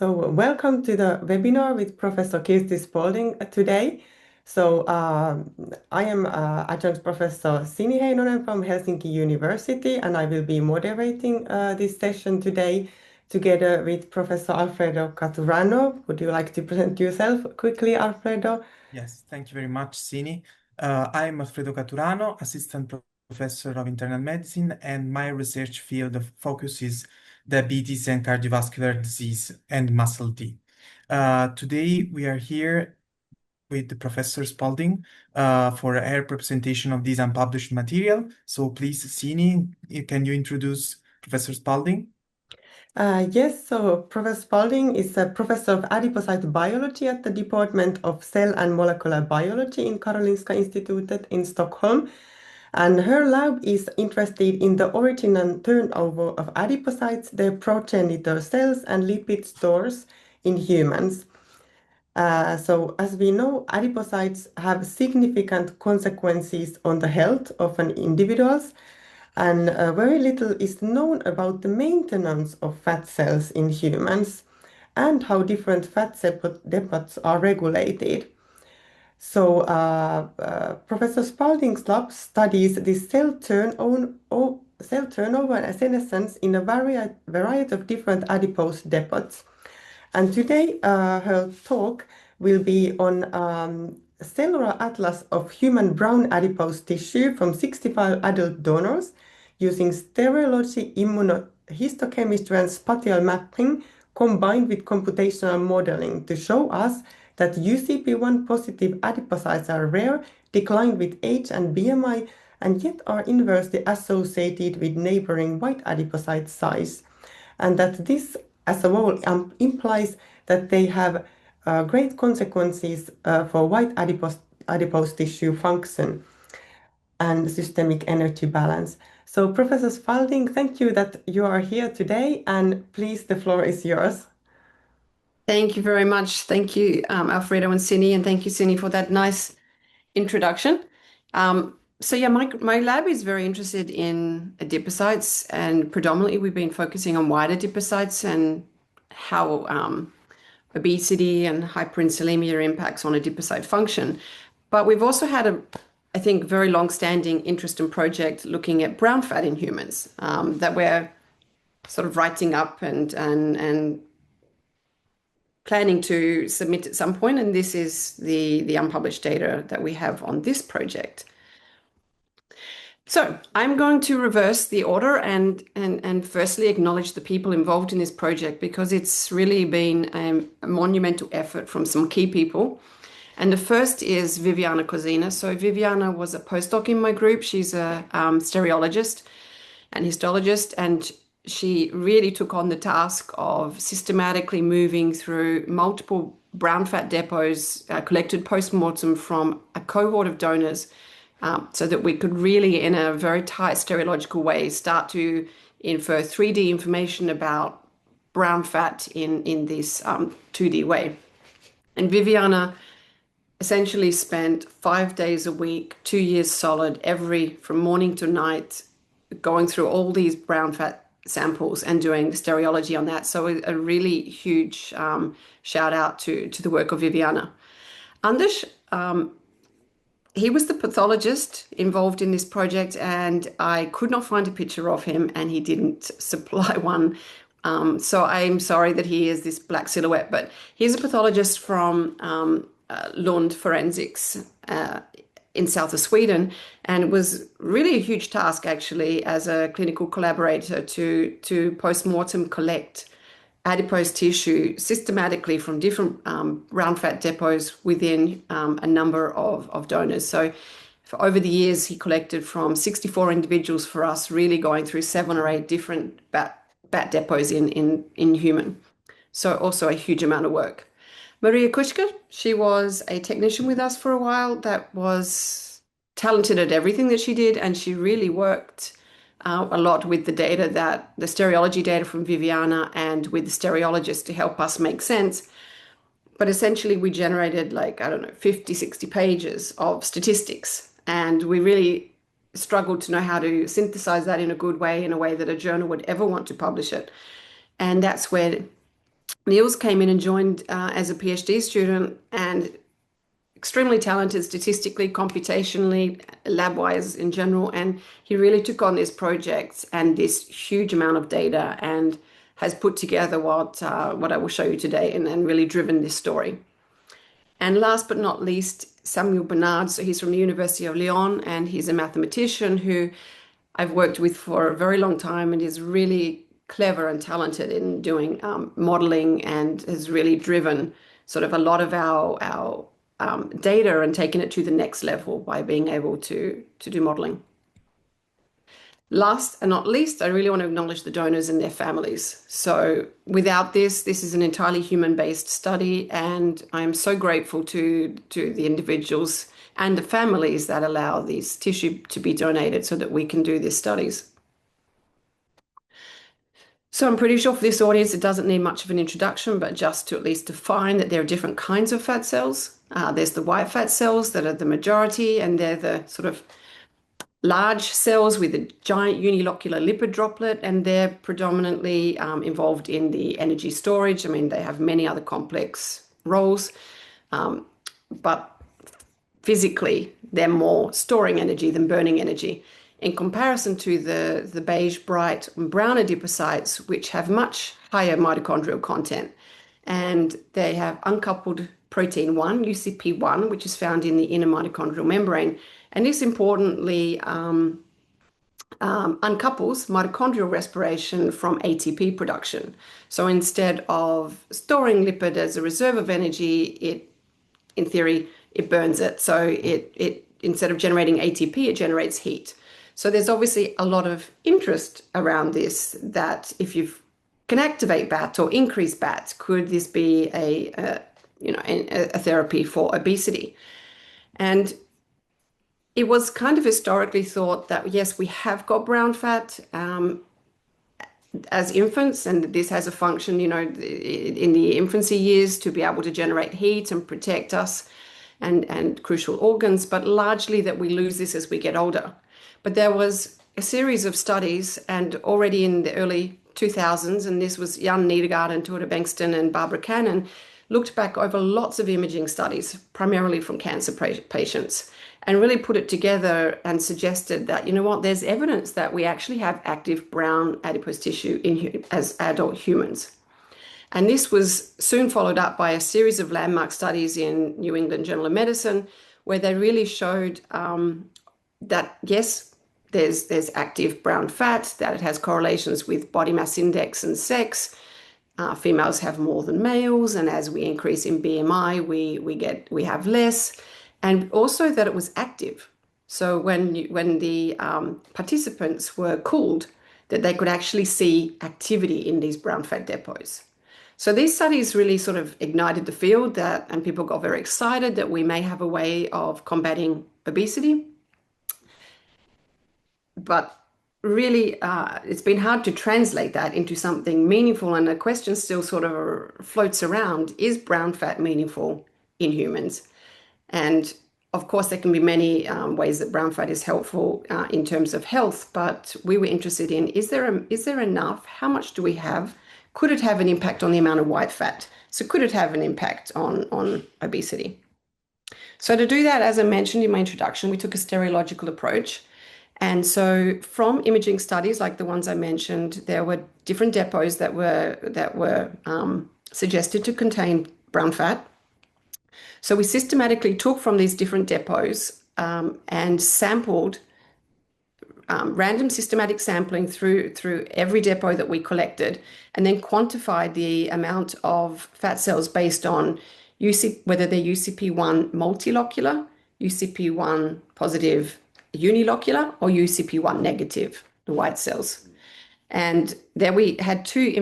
Welcome to the webinar with Professor Kirsty Spalding today. I am Adjunct Professor Sini Heinonen from Helsinki University, and I will be moderating this session today together with Professor Alfredo Caturano. Would you like to present yourself quickly, Alfredo? Yes, thank you very much, Sini. I'm Alfredo Caturano, Assistant Professor of Internal Medicine, and my research field of focus is diabetes and cardiovascular disease and muscle D. Today we are here with Professor Spalding for her presentation of this unpublished material. So please, Sini, can you introduce Professor Spalding? Yes, so Professor Spalding is a professor of adipocyte biology at the Department of Cell and Molecular Biology in Karolinska Institute in Stockholm. And her lab is interested in the origin and turnover of adipocytes, their progenitor cells, and lipid stores in humans. So as we know, adipocytes have significant consequences on the health of an individuals, and very little is known about the maintenance of fat cells in humans and how different fat cell depots are regulated. Professor Spalding's lab studies the cell turnover and senescence in a variety of different adipose depots. And today, her talk will be on cellular atlas of human brown adipose tissue from 65 adult donors using stereology, immunohistochemistry, and spatial mapping combined with computational modeling to show us that UCP1 positive adipocytes are rare, decline with age and BMI, and yet are inversely associated with neighboring white adipocyte size. And that this as a whole implies that they have great consequences for white adipose tissue function and systemic energy balance. So Professor Spalding, thank you that you are here today, and please, the floor is yours. Thank you very much. Thank you, Alfredo and Sini, and thank you, Sini, for that nice introduction. My lab is very interested in adipocytes, and predominantly we've been focusing on white adipocytes and how obesity and hyperinsulinemia impacts on adipocyte function. But we've also had I think, very long-standing interest and project looking at brown fat in humans that we're sort of writing up and planning to submit at some point, and this is the unpublished data that we have on this project. So I'm going to reverse the order and firstly acknowledge the people involved in this project, because it's really been a monumental effort from some key people. And the first is Viviana Cosina. So Viviana was a postdoc in my group. She's a stereologist and histologist, and she really took on the task of systematically moving through multiple brown fat depots collected post-mortem from a cohort of donors so that we could really, in a very tight stereological way, start to infer 3D information about brown fat in this 2D way. And Viviana essentially spent 5 days a week, 2 years solid, from morning to night, going through all these brown fat samples and doing stereology on that. So a really huge shout out to the work of Viviana. Anders, he was the pathologist involved in this project, and I could not find a picture of him, and he didn't supply one. So I'm sorry that he is this black silhouette, but he's a pathologist from Lund Forensics in south of Sweden, and it was really a huge task actually as a clinical collaborator to post-mortem collect adipose tissue systematically from different brown fat depots within a number of donors. So for over the years, he collected from 64 individuals for us, really going through 7 or 8 different bat depots in human. So also a huge amount of work. Maria Kuschka, she was a technician with us for a while that was talented at everything that she did, and she really worked a lot with the stereology data from Viviana and with the stereologist to help us make sense. But essentially we generated 50, 60 pages of statistics, and we really struggled to know how to synthesize that in a good way, in a way that a journal would ever want to publish it. And that's where Niels came in and joined as a PhD student, and extremely talented statistically, computationally, lab-wise in general, and he really took on this project and this huge amount of data and has put together what I will show you today, and really driven this story. And last but not least, Samuel Bernard. So he's from the University of Lyon, and he's a mathematician who I've worked with for a very long time and is really clever and talented in doing modeling, and has really driven sort of a lot of our data and taken it to the next level by being able to do modeling. Last and not least, I really want to acknowledge the donors and their families. So without this is an entirely human-based study, and I'm so grateful to the individuals and the families that allow this tissue to be donated so that we can do these studies. So I'm pretty sure for this audience, it doesn't need much of an introduction, but just to at least define that there are different kinds of fat cells. There's the white fat cells that are the majority, and they're the sort of large cells with a giant unilocular lipid droplet, and they're predominantly involved in the energy storage. I mean, they have many other complex roles, but physically, they're more storing energy than burning energy, in comparison to the beige, bright, and brown adipocytes, which have much higher mitochondrial content. And they have uncoupled protein 1, UCP1, which is found in the inner mitochondrial membrane. And this importantly uncouples mitochondrial respiration from ATP production. So instead of storing lipid as a reserve of energy, in theory, it burns it. So it instead of generating ATP, it generates heat. So there's obviously a lot of interest around this, that if you can activate BAT or increase BAT, could this be a therapy for obesity? And it was kind of historically thought that, yes, we have got brown fat as infants, and this has a function, in the infancy years to be able to generate heat and protect us and crucial organs, but largely that we lose this as we get older. But there was a series of studies, and already in the early 2000s, and this was Jan Nedergaard and Tuva Bengtsson and Barbara Cannon, looked back over lots of imaging studies, primarily from cancer patients, and really put it together and suggested that, there's evidence that we actually have active brown adipose tissue as adult humans. And this was soon followed up by a series of landmark studies in New England Journal of Medicine, where they really showed that, yes, there's active brown fat, that it has correlations with body mass index and sex. Females have more than males, and as we increase in BMI, we have less, and also that it was active. So when the participants were cooled, that they could actually see activity in these brown fat depots. So these studies really sort of ignited the field, and people got very excited that we may have a way of combating obesity. But really, it's been hard to translate that into something meaningful, and the question still sort of floats around: is brown fat meaningful in humans? And of course, there can be many ways that brown fat is helpful in terms of health, but we were interested in, is there enough? How much do we have? Could it have an impact on the amount of white fat? So could it have an impact on obesity? So to do that, as I mentioned in my introduction, we took a stereological approach. And so from imaging studies like the ones I mentioned, there were different depots that were suggested to contain brown fat. So we systematically took from these different depots and sampled random systematic sampling through every depot that we collected, and then quantified the amount of fat cells based on whether they're UCP1 multilocular, UCP1 positive unilocular, or UCP1 negative, the white cells. And there we had two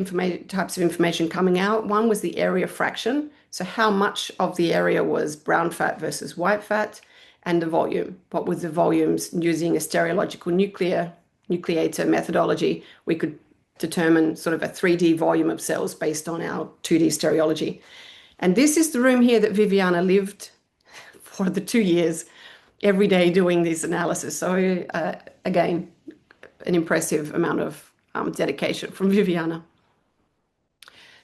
types of information coming out. One was the area fraction, so how much of the area was brown fat versus white fat, and the volume. What was the volumes? Using a stereological nucleator methodology, we could determine sort of a 3D volume of cells based on our 2D stereology. And this is the room here that Viviana lived for the 2 years, every day doing this analysis. So again, an impressive amount of dedication from Viviana.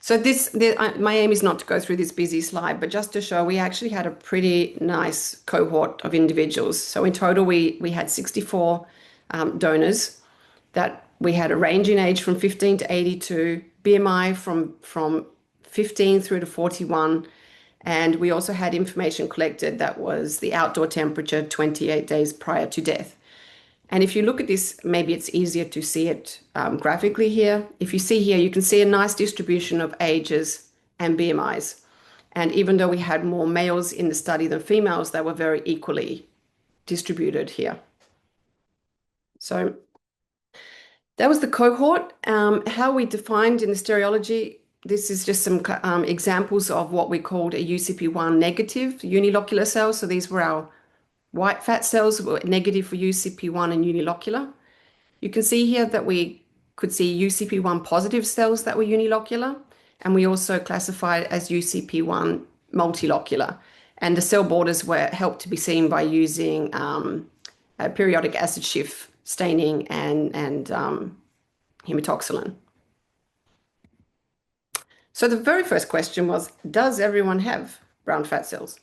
So my aim is not to go through this busy slide, but just to show we actually had a pretty nice cohort of individuals. So in total, we had 64 donors that we had a range in age from 15 to 82, BMI from 15 through to 41, and we also had information collected that was the outdoor temperature 28 days prior to death. And if you look at this, maybe it's easier to see it graphically here. If you see here, you can see a nice distribution of ages and BMIs. And even though we had more males in the study than females, they were very equally distributed here. So that was the cohort. How we defined in the stereology, this is just some examples of what we called a UCP1 negative unilocular cells. So these were our white fat cells, were negative for UCP1 and unilocular. You can see here that we could see UCP1 positive cells that were unilocular, and we also classified as UCP1 multilocular. And the cell borders were helped to be seen by using a periodic acid shift staining and hematoxylin. So the very first question was, does everyone have brown fat cells?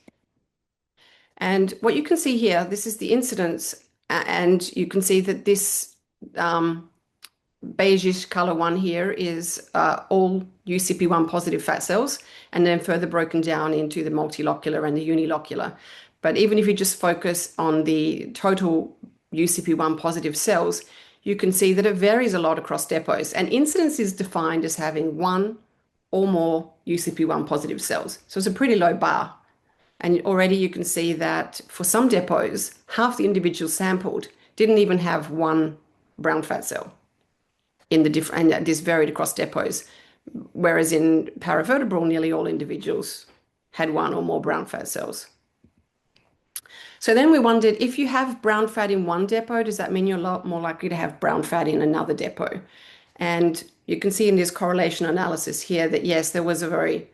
And what you can see here, this is the incidence, and you can see that this beigeish color one here is all UCP1 positive fat cells, and then further broken down into the multilocular and the unilocular. But even if you just focus on the total UCP1 positive cells, you can see that it varies a lot across depots, and incidence is defined as having one or more UCP1 positive cells. So it's a pretty low bar. And already you can see that for some depots, half the individuals sampled didn't even have one brown fat cell in the different, and this varied across depots. Whereas in paravertebral, nearly all individuals had one or more brown fat cells. So then we wondered, if you have brown fat in one depot, does that mean you're a lot more likely to have brown fat in another depot? And you can see in this correlation analysis here that yes, there was a very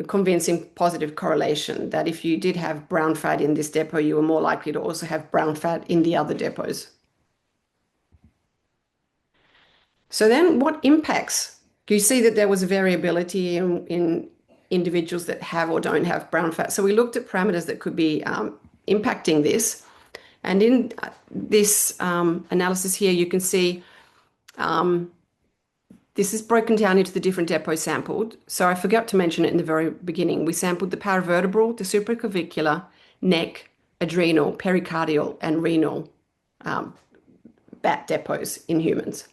convincing positive correlation that if you did have brown fat in this depot, you were more likely to also have brown fat in the other depots. So then what impacts? You see that there was a variability in individuals that have or don't have brown fat. So we looked at parameters that could be impacting this. And in this analysis here, you can see this is broken down into the different depots sampled. So I forgot to mention it in the very beginning. We sampled the paravertebral, the supraclavicular, neck, adrenal, pericardial, and renal BAT depots in humans.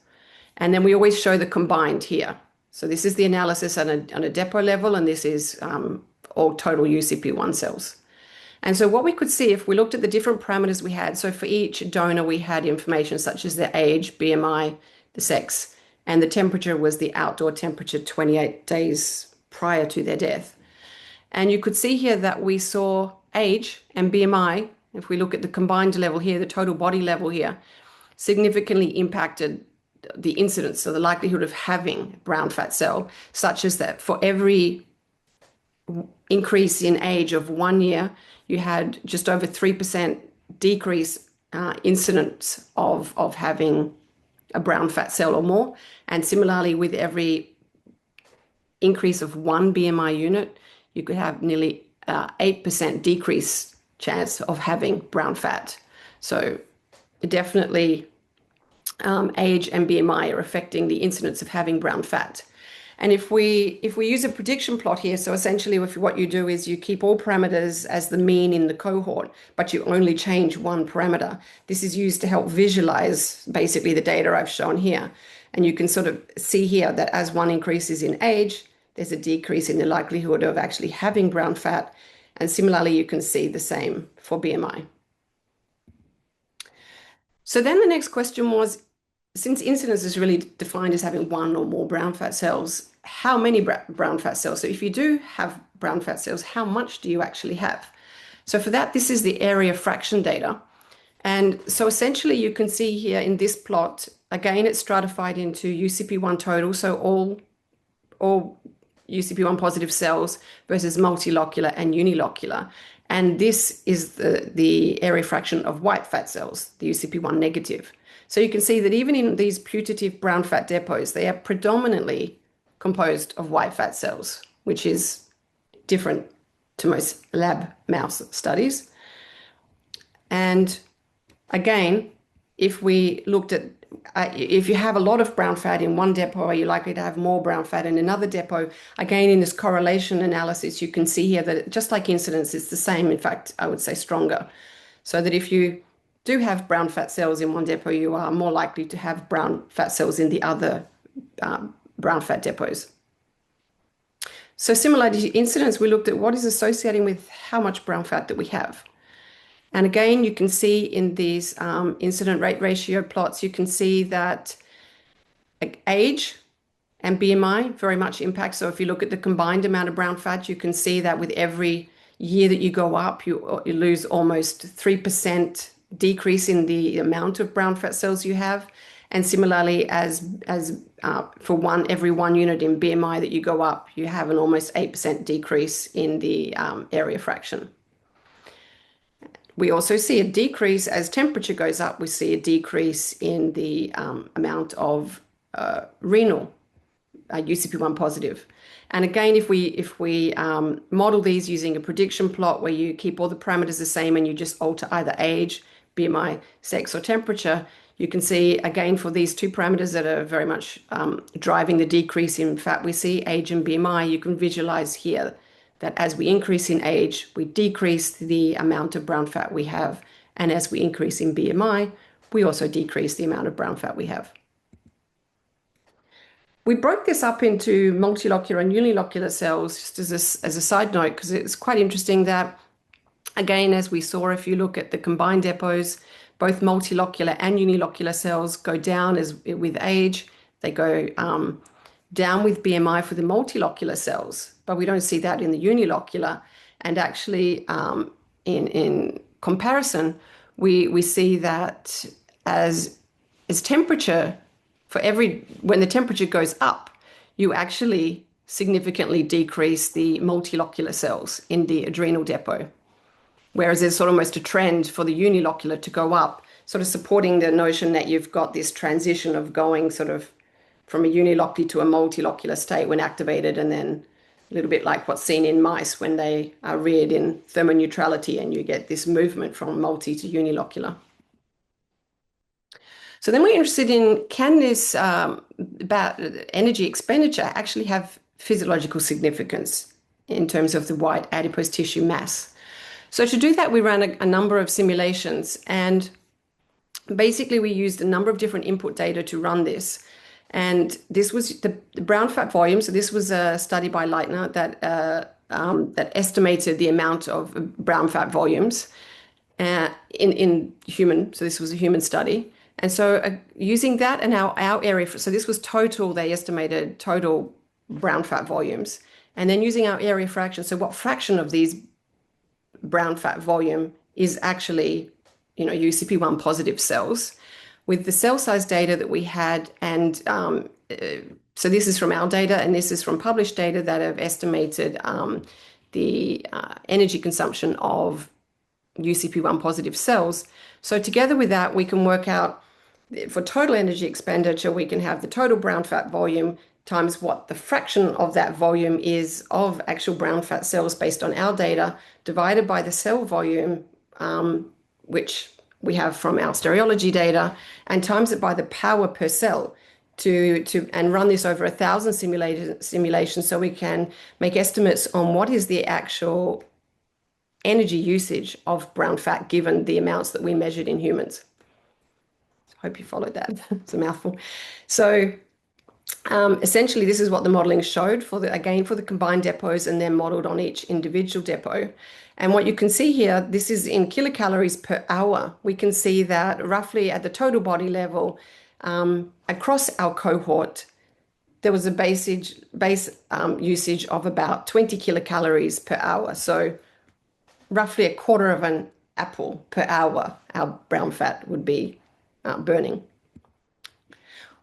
And then we always show the combined here. So this is the analysis on a depot level, and this is all total UCP1 cells. And so what we could see if we looked at the different parameters we had, so for each donor we had information such as their age, BMI, the sex, and the temperature was the outdoor temperature 28 days prior to their death. And you could see here that we saw age and BMI, if we look at the combined level here, the total body level here, significantly impacted the incidence, so the likelihood of having brown fat cell, such as that for every increase in age of 1 year, you had just over 3% decrease incidence of having a brown fat cell or more. And similarly, with every increase of 1 BMI unit, you could have nearly 8% decrease chance of having brown fat. So definitely age and BMI are affecting the incidence of having brown fat. And if we use a prediction plot here, so essentially what you do is you keep all parameters as the mean in the cohort, but you only change one parameter. This is used to help visualize basically the data I've shown here. And you can sort of see here that as one increases in age, there's a decrease in the likelihood of actually having brown fat. And similarly, you can see the same for BMI. So then the next question was, since incidence is really defined as having one or more brown fat cells, how many brown fat cells? So if you do have brown fat cells, how much do you actually have? So for that, this is the area fraction data. And so essentially you can see here in this plot, again, it's stratified into UCP1 total, so all UCP1 positive cells versus multilocular and unilocular. And this is the area fraction of white fat cells, the UCP1 negative. So you can see that even in these putative brown fat depots, they are predominantly composed of white fat cells, which is different to most lab mouse studies. And again, if we looked at, if you have a lot of brown fat in one depot, you're likely to have more brown fat in another depot. Again, in this correlation analysis, you can see here that just like incidence, it's the same. In fact, I would say stronger. So that if you do have brown fat cells in one depot, you are more likely to have brown fat cells in the other brown fat depots. So similarly to incidence, we looked at what is associating with how much brown fat that we have. And again, you can see in these incident rate ratio plots, you can see that age and BMI very much impact. So if you look at the combined amount of brown fat, you can see that with every year that you go up, you lose almost 3% decrease in the amount of brown fat cells you have. And similarly, for every 1 unit in BMI that you go up, you have an almost 8% decrease in the area fraction. We also see a decrease as temperature goes up. We see a decrease in the amount of renal UCP1 positive. And again, if we model these using a prediction plot where you keep all the parameters the same and you just alter either age, BMI, sex, or temperature, you can see again for these two parameters that are very much driving the decrease in fat we see, age and BMI, you can visualize here that as we increase in age, we decrease the amount of brown fat we have. And as we increase in BMI, we also decrease the amount of brown fat we have. We broke this up into multilocular and unilocular cells just as a side note, because it's quite interesting that, again, as we saw, if you look at the combined depots, both multilocular and unilocular cells go down with age. They go down with BMI for the multilocular cells, but we don't see that in the unilocular. And actually, in comparison, we see that as temperature, when the temperature goes up, you actually significantly decrease the multilocular cells in the adrenal depot. Whereas there's sort of almost a trend for the unilocular to go up, sort of supporting the notion that you've got this transition of going sort of from a unilocular to a multilocular state when activated, and then a little bit like what's seen in mice when they are reared in thermoneutrality and you get this movement from multi to unilocular. So then we're interested in, can this about energy expenditure actually have physiological significance in terms of the white adipose tissue mass? So to do that, we ran a number of simulations, and basically we used a number of different input data to run this. And this was the brown fat volume. So this was a study by Leitner that estimated the amount of brown fat volumes in human. So this was a human study. And so using that and our area, so this was total, they estimated total brown fat volumes. And then using our area fraction, so what fraction of these brown fat volume is actually, UCP1 positive cells, with the cell size data that we had. And so this is from our data, and this is from published data that have estimated the energy consumption of UCP1 positive cells. So together with that, we can work out for total energy expenditure, we can have the total brown fat volume times what the fraction of that volume is of actual brown fat cells based on our data, divided by the cell volume, which we have from our stereology data, and times it by the power per cell and run this over 1,000 simulations so we can make estimates on what is the actual energy usage of brown fat given the amounts that we measured in humans. I hope you followed that. It's a mouthful. So essentially, this is what the modeling showed for the combined depots, and then modeled on each individual depot. And what you can see here, this is in kilocalories per hour. We can see that roughly at the total body level, across our cohort, there was a base usage of about 20 kilocalories per hour. So roughly a quarter of an apple per hour, our brown fat would be burning.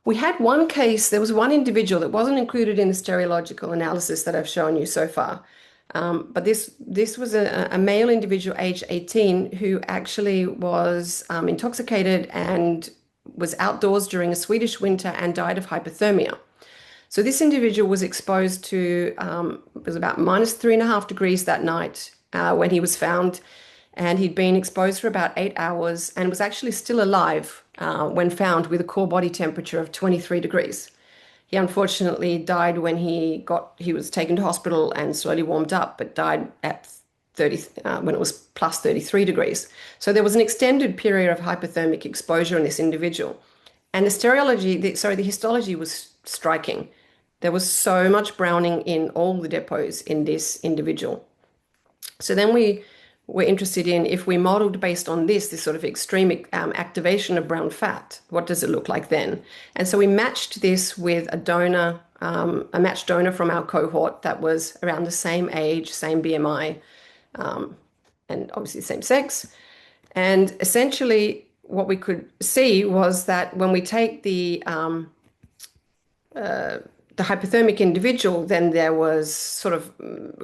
We had one case, there was one individual that wasn't included in the stereological analysis that I've shown you so far. But this was a male individual aged 18 who actually was intoxicated and was outdoors during a Swedish winter and died of hypothermia. So this individual was exposed to, it was about -3.5 degrees that night when he was found, and he'd been exposed for about 8 hours and was actually still alive when found with a core body temperature of 23 degrees. He unfortunately died when he was taken to hospital and slowly warmed up, but died at 30 when it was +33 degrees. So there was an extended period of hypothermic exposure in this individual. And the stereology, the histology was striking. There was so much browning in all the depots in this individual. So then we were interested in, if we modeled based on this sort of extreme activation of brown fat, what does it look like then? And so we matched this with a donor, a matched donor from our cohort that was around the same age, same BMI, and obviously same sex. And essentially what we could see was that when we take the hypothermic individual, then there was sort of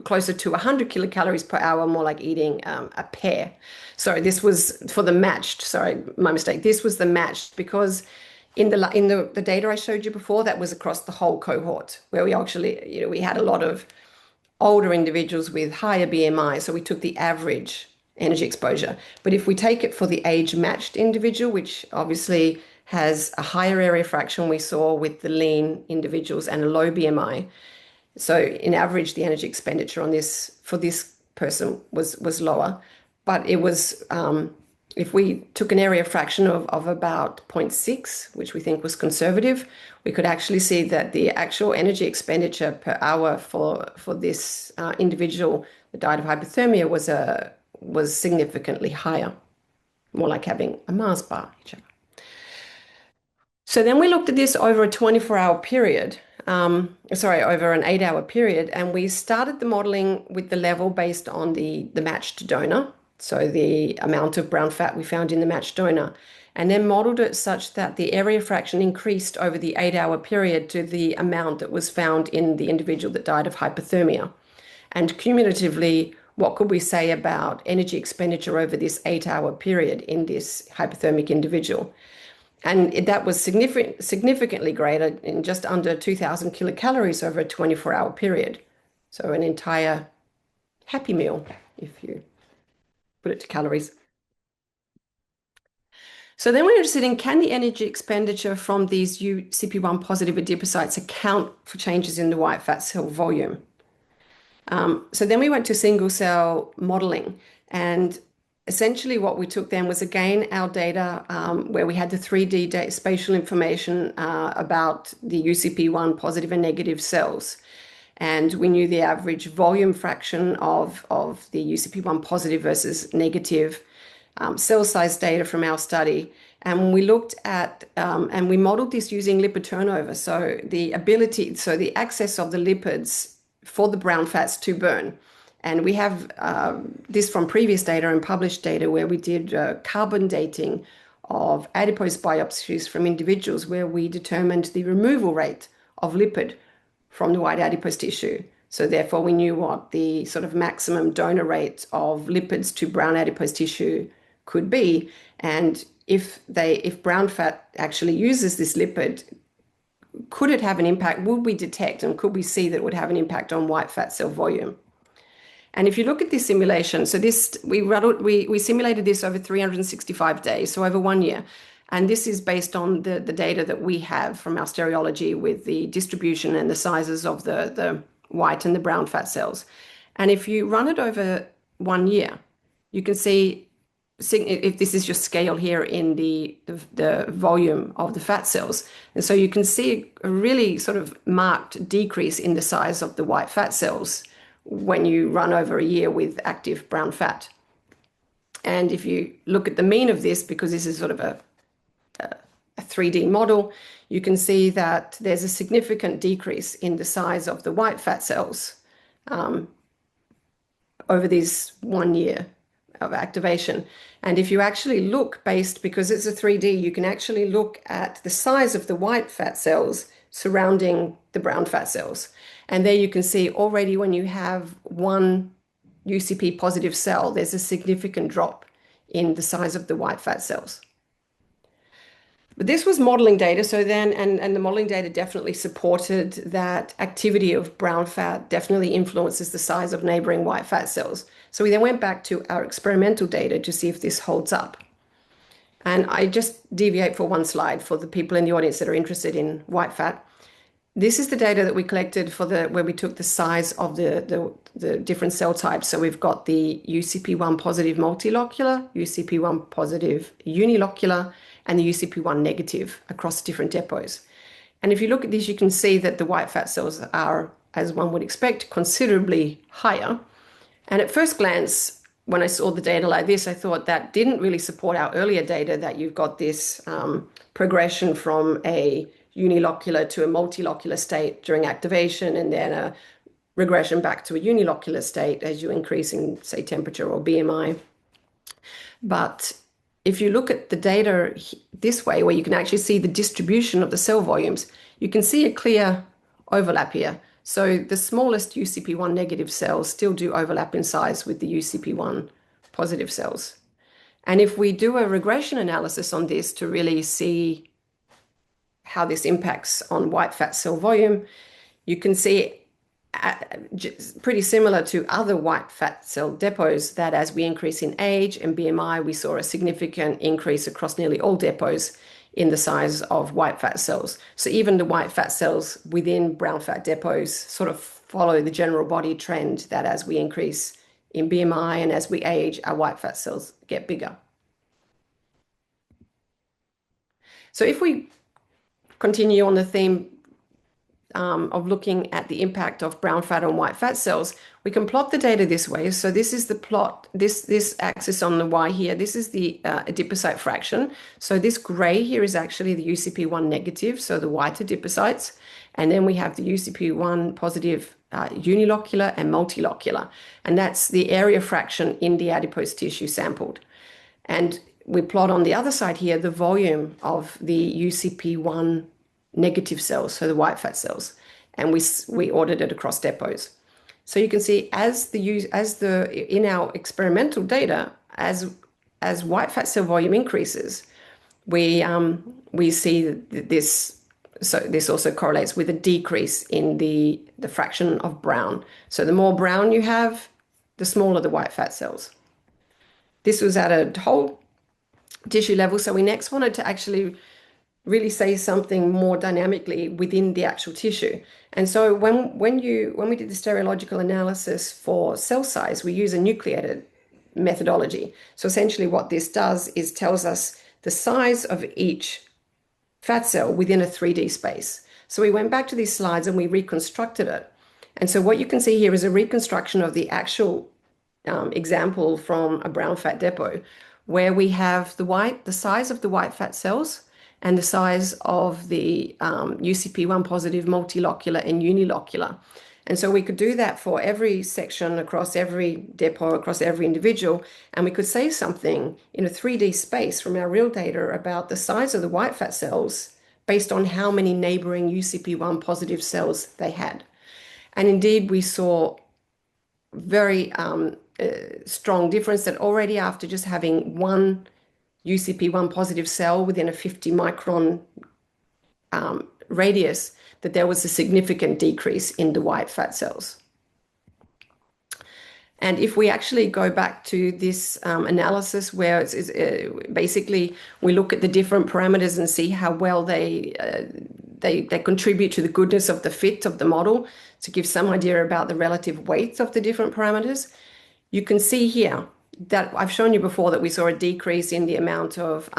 closer to 100 kilocalories per hour, more like eating a pear. Sorry, this was for the matched. Sorry, my mistake. This was the matched, because in the data I showed you before, that was across the whole cohort, where we actually, we had a lot of older individuals with higher BMI. So we took the average energy exposure. But if we take it for the age matched individual, which obviously has a higher area fraction we saw with the lean individuals and a low BMI. So in average, the energy expenditure on this for this person was lower. But it was, if we took an area fraction of about 0.6, which we think was conservative, we could actually see that the actual energy expenditure per hour for this individual that died of hypothermia was significantly higher, more like having a Mars bar. So then we looked at this over a 24-hour period, over an 8-hour period, and we started the modeling with the level based on the matched donor, so the amount of brown fat we found in the matched donor, and then modeled it such that the area fraction increased over the 8-hour period to the amount that was found in the individual that died of hypothermia. And cumulatively, what could we say about energy expenditure over this 8-hour period in this hypothermic individual? And that was significantly greater, in just under 2,000 kilocalories over a 24-hour period. So an entire Happy Meal, if you put it to calories. So then we're interested in, can the energy expenditure from these UCP1 positive adipocytes account for changes in the white fat cell volume? So then we went to single cell modeling, and essentially what we took then was, again, our data where we had the 3D spatial information about the UCP1 positive and negative cells. And we knew the average volume fraction of the UCP1 positive versus negative cell size data from our study. And we looked at, and we modeled this using lipid turnover. So the access of the lipids for the brown fats to burn. And we have this from previous data and published data where we did carbon dating of adipose biopsies from individuals, where we determined the removal rate of lipid from the white adipose tissue. So therefore, we knew what the sort of maximum donor rate of lipids to brown adipose tissue could be. And if brown fat actually uses this lipid, could it have an impact? Would we detect and could we see that it would have an impact on white fat cell volume? And if you look at this simulation, so this we simulated this over 365 days, so over 1 year. And this is based on the data that we have from our stereology with the distribution and the sizes of the white and the brown fat cells. And if you run it over 1 year, you can see, if this is your scale here in the volume of the fat cells. And so you can see a really sort of marked decrease in the size of the white fat cells when you run over a year with active brown fat. And if you look at the mean of this, because this is sort of a 3D model, you can see that there's a significant decrease in the size of the white fat cells over this 1 year of activation. And if you actually look because it's a 3D, you can actually look at the size of the white fat cells surrounding the brown fat cells. And there you can see already when you have one UCP positive cell, there's a significant drop in the size of the white fat cells. But this was modeling data. So then, and the modeling data definitely supported that activity of brown fat definitely influences the size of neighboring white fat cells. So we then went back to our experimental data to see if this holds up. And I just deviate for one slide for the people in the audience that are interested in white fat. This is the data that we collected for where we took the size of the different cell types. So we've got the UCP1 positive multilocular, UCP1 positive unilocular, and the UCP1 negative across different depots. And if you look at this, you can see that the white fat cells are, as one would expect, considerably higher. And at first glance, when I saw the data like this, I thought that didn't really support our earlier data that you've got this progression from a unilocular to a multilocular state during activation, and then a regression back to a unilocular state as you increase in, say, temperature or BMI. But if you look at the data this way, where you can actually see the distribution of the cell volumes, you can see a clear overlap here. So the smallest UCP1 negative cells still do overlap in size with the UCP1 positive cells. And if we do a regression analysis on this to really see how this impacts on white fat cell volume, you can see pretty similar to other white fat cell depots that as we increase in age and BMI, we saw a significant increase across nearly all depots in the size of white fat cells. So even the white fat cells within brown fat depots sort of follow the general body trend that as we increase in BMI and as we age, our white fat cells get bigger. So if we continue on the theme of looking at the impact of brown fat on white fat cells, we can plot the data this way. So this is the plot, this axis on the Y here, this is the adipocyte fraction. So this gray here is actually the UCP1 negative, so the white adipocytes. And then we have the UCP1 positive unilocular and multilocular. And that's the area fraction in the adipose tissue sampled. And we plot on the other side here the volume of the UCP1 negative cells, so the white fat cells, and we ordered it across depots. So you can see in our experimental data, as white fat cell volume increases, we see this. So this also correlates with a decrease in the fraction of brown. So the more brown you have, the smaller the white fat cells. This was at a whole tissue level. So we next wanted to actually really say something more dynamically within the actual tissue. And so when we did the stereological analysis for cell size, we use a nucleated methodology. So essentially what this does is tells us the size of each fat cell within a 3D space. So we went back to these slides and we reconstructed it. And so what you can see here is a reconstruction of the actual example from a brown fat depot, where we have the size of the white fat cells and the size of the UCP1 positive multilocular and unilocular. And so we could do that for every section across every depot, across every individual, and we could say something in a 3D space from our real data about the size of the white fat cells based on how many neighboring UCP1 positive cells they had. And indeed, we saw very strong difference that already after just having one UCP1 positive cell within a 50 micron radius, that there was a significant decrease in the white fat cells. And if we actually go back to this analysis where it's basically we look at the different parameters and see how well they contribute to the goodness of the fit of the model to give some idea about the relative weights of the different parameters, you can see here that I've shown you before that we saw a decrease in the amount of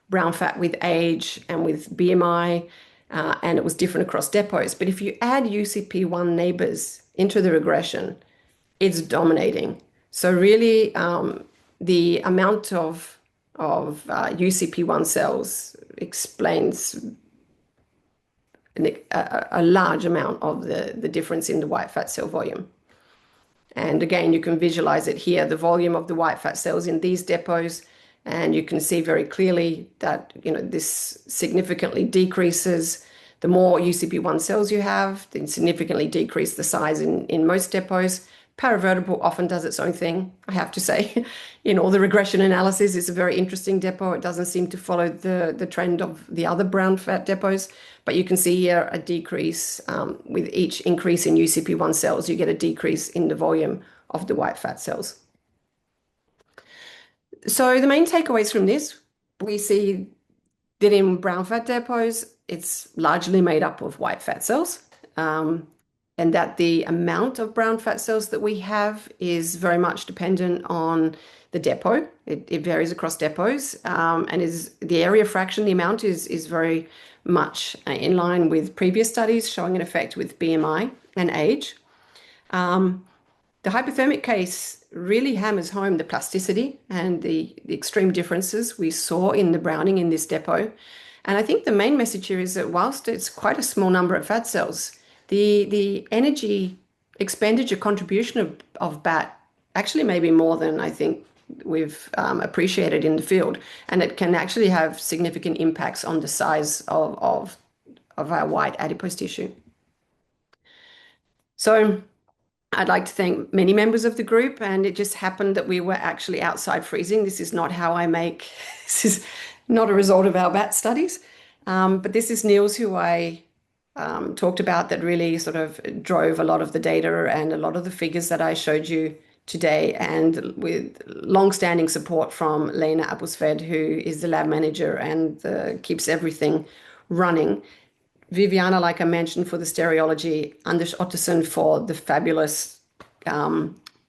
brown fat with age and with BMI, and it was different across depots. But if you add UCP1 neighbors into the regression, it's dominating. So really, the amount of UCP1 cells explains a large amount of the difference in the white fat cell volume. And again, you can visualize it here, the volume of the white fat cells in these depots, and you can see very clearly that this significantly decreases. The more UCP1 cells you have, then significantly decrease the size in most depots. Paravertebral often does its own thing, I have to say. In all the regression analysis, it's a very interesting depot. It doesn't seem to follow the trend of the other brown fat depots, but you can see here a decrease with each increase in UCP1 cells, you get a decrease in the volume of the white fat cells. So the main takeaways from this, we see that in brown fat depots, it's largely made up of white fat cells. And that the amount of brown fat cells that we have is very much dependent on the depot. It varies across depots, and is the area fraction, the amount is very much in line with previous studies showing an effect with BMI and age. The hypothermic case really hammers home the plasticity and the extreme differences we saw in the browning in this depot. And I think the main message here is that whilst it's quite a small number of fat cells, the energy expenditure contribution of BAT actually may be more than I think we've appreciated in the field, and it can actually have significant impacts on the size of our white adipose tissue. So I'd like to thank many members of the group, and it just happened that we were actually outside freezing. This is not how I make, this is not a result of our BAT studies, but this is Niels, who I talked about, that really sort of drove a lot of the data and a lot of the figures that I showed you today, and with long-standing support from Lena Appelsved, who is the lab manager and keeps everything running. Viviana, like I mentioned, for the stereology, Anders Ottesen for the fabulous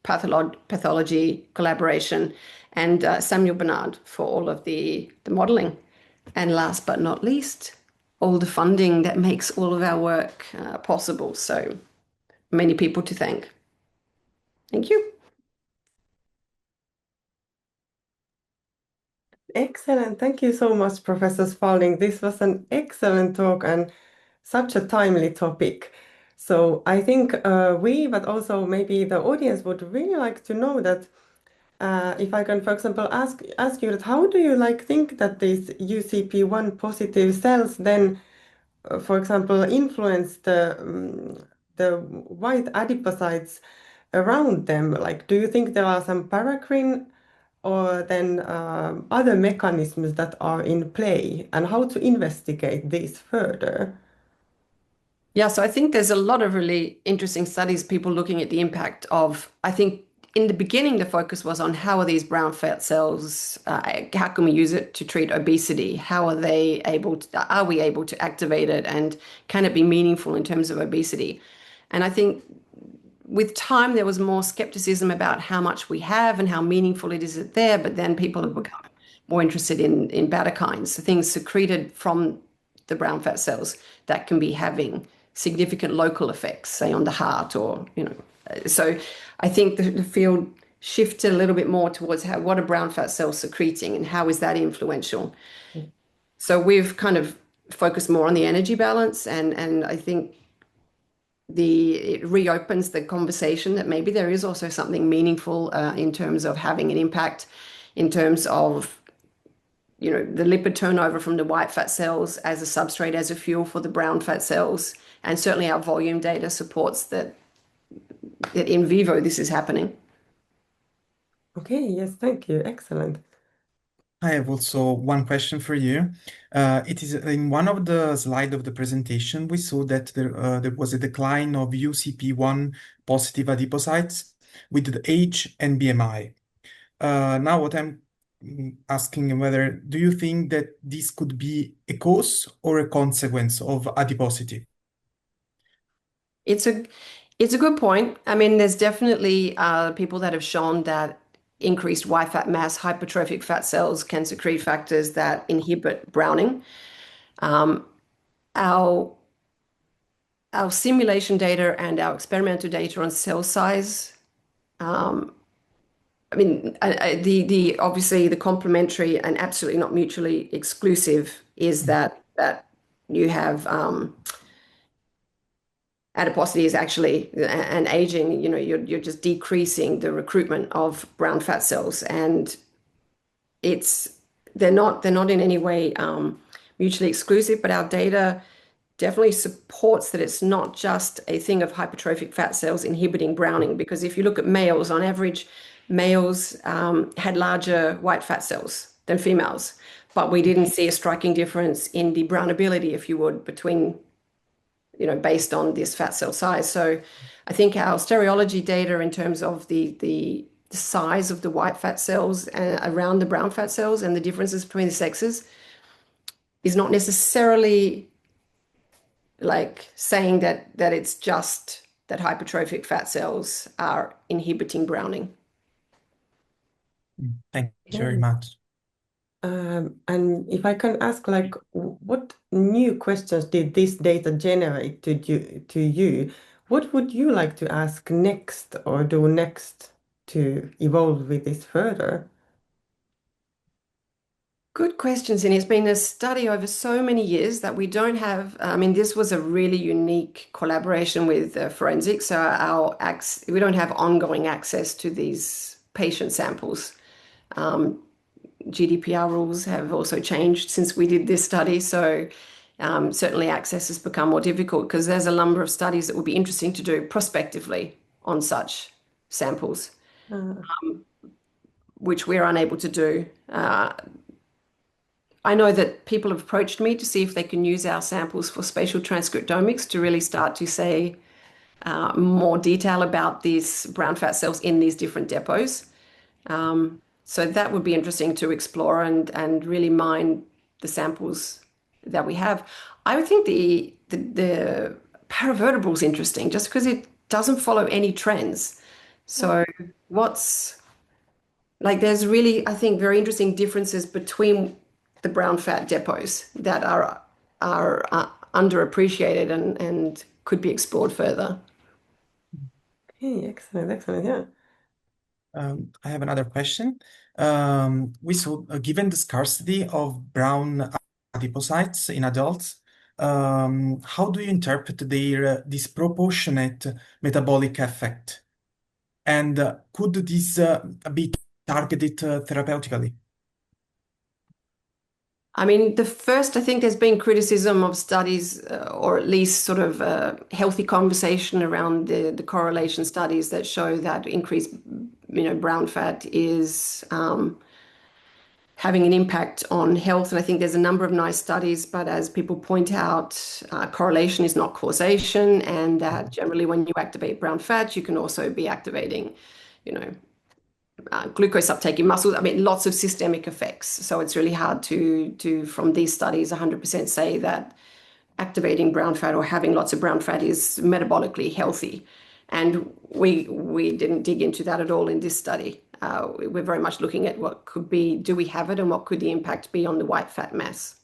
pathology collaboration, and Samuel Bernard for all of the modeling. And last but not least, all the funding that makes all of our work possible. So many people to thank. Thank you. Excellent. Thank you so much, Professor Spalding. This was an excellent talk and such a timely topic. So I think we, but also maybe the audience, would really like to know that if I can, for example, ask you that how do you think that these UCP1 positive cells then, for example, influence the white adipocytes around them? Do you think there are some paracrine or then other mechanisms that are in play, and how to investigate this further? Yeah, so I think there's a lot of really interesting studies, people looking at the impact of, I think in the beginning, the focus was on how are these brown fat cells, how can we use it to treat obesity? How are we able to activate it, and can it be meaningful in terms of obesity? And I think with time, there was more skepticism about how much we have and how meaningful it is there, but then people have become more interested in bradykines, so things secreted from the brown fat cells that can be having significant local effects, say on the heart, or, so I think the field shifted a little bit more towards what are brown fat cells secreting and how is that influential. So we've kind of focused more on the energy balance, and I think it reopens the conversation that maybe there is also something meaningful in terms of having an impact in terms of the lipid turnover from the white fat cells as a substrate, as a fuel for the brown fat cells. And certainly our volume data supports that in vivo this is happening. Okay, yes, thank you. Excellent. I have also one question for you. It is in one of the slides of the presentation, we saw that there was a decline of UCP1 positive adipocytes with the age and BMI. Now what I'm asking whether, do you think that this could be a cause or a consequence of adiposity? It's a good point. I mean, there's definitely people that have shown that increased white fat mass, hypertrophic fat cells can secrete factors that inhibit browning. Our simulation data and our experimental data on cell size, I mean, obviously the complementary and absolutely not mutually exclusive is that you have adiposity is actually, and aging, you're just decreasing the recruitment of brown fat cells, and they're not in any way mutually exclusive, but our data definitely supports that it's not just a thing of hypertrophic fat cells inhibiting browning, because if you look at males, on average, males had larger white fat cells than females, but we didn't see a striking difference in the brownability, if you would, between, based on this fat cell size. So I think our stereology data in terms of the size of the white fat cells around the brown fat cells and the differences between the sexes is not necessarily like saying that it's just that hypertrophic fat cells are inhibiting browning. Thank you very Yeah. much. And if I can ask, like, what new questions did this data generate to you? What would you like to ask next or do next to evolve with this further? Good questions, and it's been a study over so many years that we don't have. I mean, this was a really unique collaboration with forensics. So we don't have ongoing access to these patient samples. GDPR rules have also changed since we did this study. So certainly access has become more difficult because there's a number of studies that would be interesting to do prospectively on such samples, which we're unable to do. I know that people have approached me to see if they can use our samples for spatial transcriptomics to really start to say more detail about these brown fat cells in these different depots. So that would be interesting to explore and really mine the samples that we have. I would think the paravertebral is interesting just because it doesn't follow any trends. So there's really, I think, very interesting differences between the brown fat depots that are underappreciated and could be explored further. Okay, excellent, yeah. I have another question. We saw, given the scarcity of brown adipocytes in adults, how do you interpret their disproportionate metabolic effect? And could this be targeted therapeutically? I mean, I think there's been criticism of studies, or at least sort of healthy conversation around the correlation studies that show that increased, brown fat is having an impact on health. And I think there's a number of nice studies, but as people point out, correlation is not causation, and that generally when you activate brown fat, you can also be activating, glucose uptake in muscles. I mean, lots of systemic effects. So it's really hard to from these studies 100% say that activating brown fat or having lots of brown fat is metabolically healthy. And we didn't dig into that at all in this study. We're very much looking at what could be, do we have it, and what could the impact be on the white fat mass.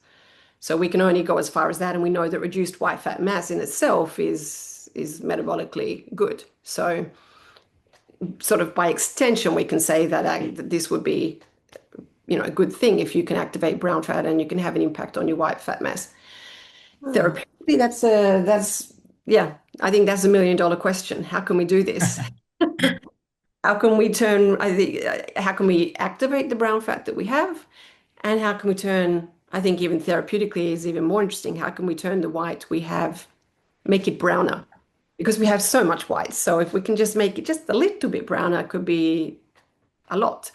So we can only go as far as that, and we know that reduced white fat mass in itself is metabolically good. So sort of by extension, we can say that this would be, a good thing if you can activate brown fat and you can have an impact on your white fat mass. Therapeutically, I think that's $1 million question. How can we do this? How can we activate the brown fat that we have? And how can we turn, I think even therapeutically is even more interesting. How can we turn the white we have, make it browner? Because we have so much white. So if we can just make it just a little bit browner, it could be a lot.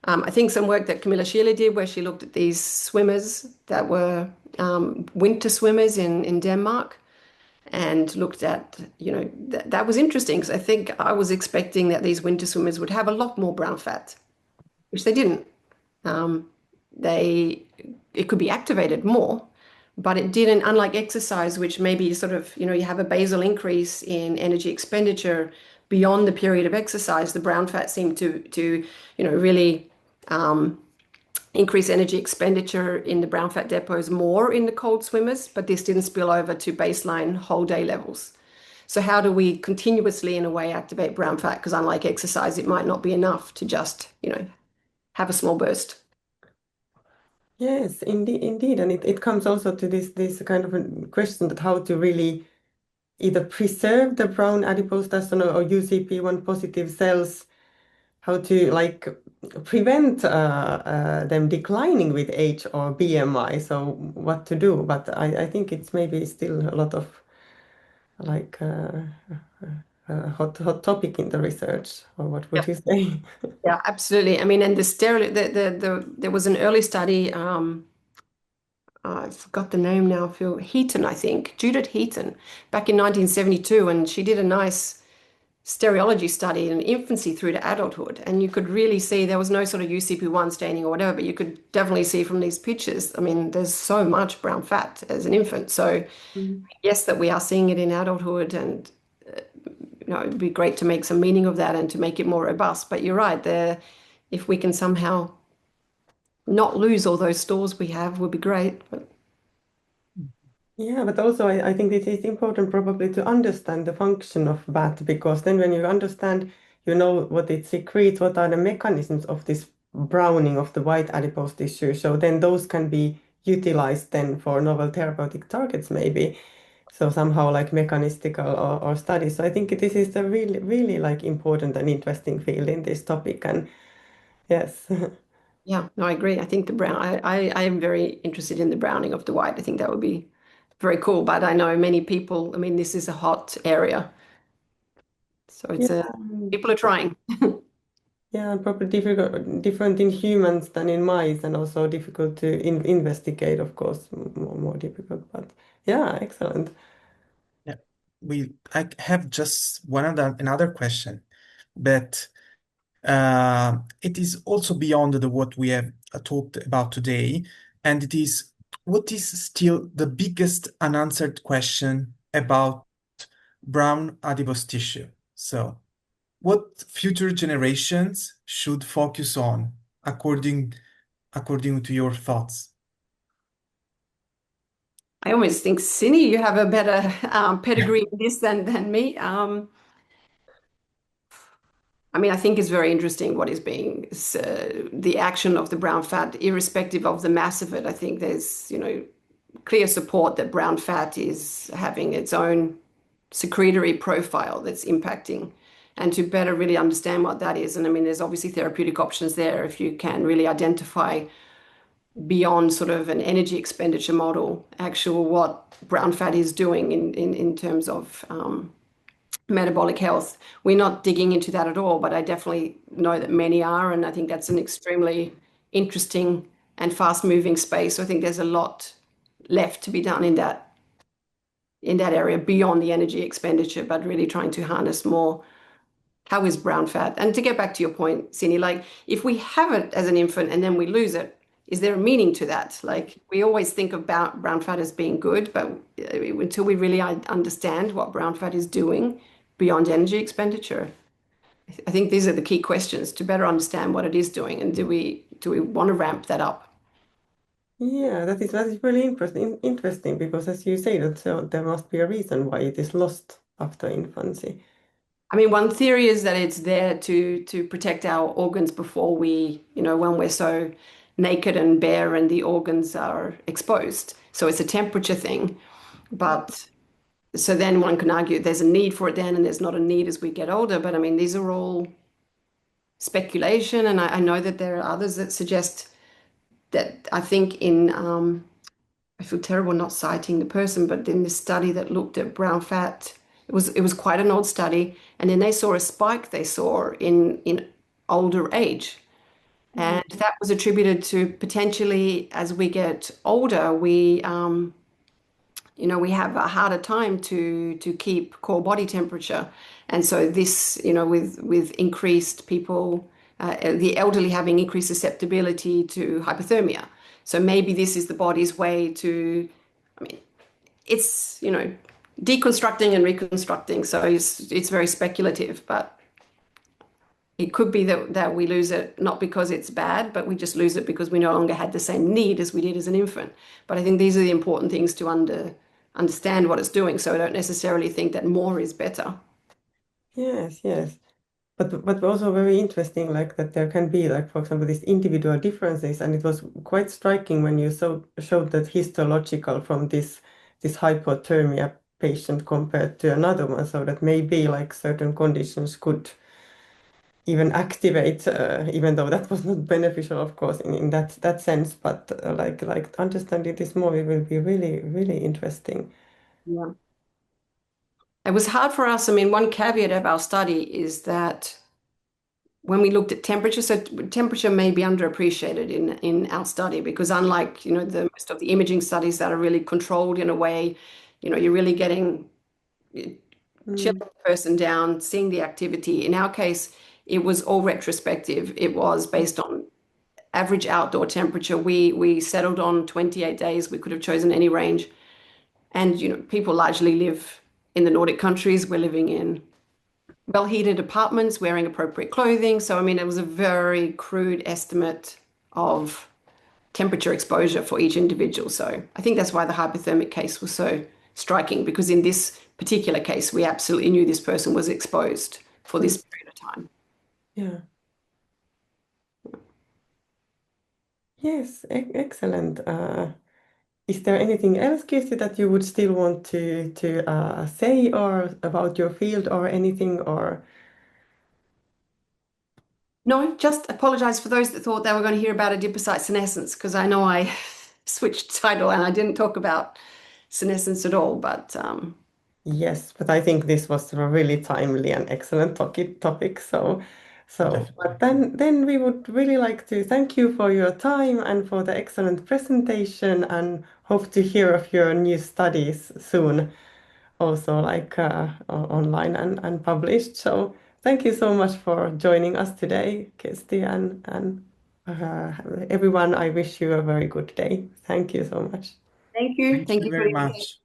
I think some work that Camilla Shealy did where she looked at these swimmers that were winter swimmers in Denmark and looked at, that was interesting because I think I was expecting that these winter swimmers would have a lot more brown fat, which they didn't. It could be activated more, but it didn't, unlike exercise, which maybe sort of, you have a basal increase in energy expenditure beyond the period of exercise. The brown fat seemed to really increase energy expenditure in the brown fat depots more in the cold swimmers, but this didn't spill over to baseline whole day levels. So how do we continuously, in a way, activate brown fat? Because unlike exercise, it might not be enough to just, have a small burst. Yes, indeed. And it comes also to this kind of a question that how to really either preserve the brown adipose or UCP1 positive cells, how to prevent them declining with age or BMI. So what to do? But I think it's maybe still a lot of like hot topic in the research. Or what would you say? Yeah, absolutely. I mean, and there was an early study, I forgot the name now, Phil Heaton, I think, Judith Heaton, back in 1972, and she did a nice stereology study in infancy through to adulthood. And you could really see there was no sort of UCP1 staining or whatever, but you could definitely see from these pictures. I mean, there's so much brown fat as an infant. So yes, that we are seeing it in adulthood, and it'd be great to make some meaning of that and to make it more robust. But you're right, if we can somehow not lose all those stores we have, would be great. But Yeah, but also I think it is important probably to understand the function of VAT, because then when you understand, you know what it secretes, what are the mechanisms of this browning of the white adipose tissue. So then those can be utilized then for novel therapeutic targets maybe. So somehow like mechanistical or studies. So I think this is a really, really like important and interesting field in this topic. And yes. yeah, no, I agree. I think the brown, I am very interested in the browning of the white. I think that would be very cool. But I know many people, I mean, this is a hot area. So Yeah. people are trying. Yeah, probably different in humans than in mice, and also difficult to investigate, of course, more difficult. But yeah, excellent. Yeah, I have just another question, but it is also beyond what we have talked about today, and it is what is still the biggest unanswered question about brown adipose tissue. So, what future generations should focus on according to your thoughts? I always think, Cindy, you have a better pedigree in this than me. I mean, I think it's very interesting what is being the action of the brown fat, irrespective of the mass of it. I think there's, clear support that brown fat is having its own secretory profile that's impacting, and to better really understand what that is. And I mean, there's obviously therapeutic options there if you can really identify beyond sort of an energy expenditure model, actual what brown fat is doing in terms of metabolic health. We're not digging into that at all, but I definitely know that many are, and I think that's an extremely interesting and fast-moving space. So I think there's a lot left to be done in that area beyond the energy expenditure, but really trying to harness more how is brown fat. And to get back to your point, Cindy, like if we have it as an infant and then we lose it, is there a meaning to that? Like we always think about brown fat as being good, but until we really understand what brown fat is doing beyond energy expenditure, I think these are the key questions to better understand what it is doing, and do we want to ramp that up? Yeah, that is really interesting because, as you say, that so there must be a reason why it is lost after infancy. I mean, one theory is that it's there to protect our organs before we, when we're so naked and bare and the organs are exposed. So it's a temperature thing. But so then one can argue there's a need for it then, and there's not a need as we get older. But I mean, these are all speculation, and I know that there are others that suggest that I think I feel terrible not citing the person, but in this study that looked at brown fat, it was quite an old study, and then they saw a spike they saw in older age. And that was attributed to potentially as we get older, we have a harder time to keep core body temperature. And so this, with increased people, the elderly having increased susceptibility to hypothermia. So maybe this is the body's way to, I mean, it's, deconstructing and reconstructing. So it's very speculative, but it could be that we lose it not because it's bad, but we just lose it because we no longer had the same need as we did as an infant. But I think these are the important things to understand what it's doing. So I don't necessarily think that more is better. Yes, yes. But also very interesting, like that there can be, like for example, these individual differences, and it was quite striking when you showed that histological from this hypothermia patient compared to another one, so that maybe like certain conditions could even activate, even though that was not beneficial, of course, in that sense. But like understanding this more, it will be really, really interesting. Yeah. It was hard for us. I mean, one caveat of our study is that when we looked at temperature, so temperature may be underappreciated in our study because unlike, the most of the imaging studies that are really controlled in a way, you're really getting chilling the person down, seeing the activity. In our case, it was all retrospective. It was based on average outdoor temperature. We settled on 28 days. We could have chosen any range. And, people largely live in the Nordic countries. We're living in well-heated apartments, wearing appropriate clothing. So, I mean, it was a very crude estimate of temperature exposure for each individual. So I think that's why the hypothermic case was so striking, because in this particular case, we absolutely knew this person was exposed for this period of time. Yeah. Yes, excellent. Is there anything else, Kirsty, that you would still want to say or about your field or anything or? No, just apologize for those that thought they were going to hear about adipocyte senescence, because I know I switched title and I didn't talk about senescence at all, but Yes, but I think this was a really timely and excellent topic. But Definitely. then we would really like to thank you for your time and for the excellent presentation, and hope to hear of your new studies soon, also like online and published. So thank you so much for joining us today, Kirsty, and everyone. I wish you a very good day. Thank you so much. thank you. Thank Thank you you for very the invitation. much.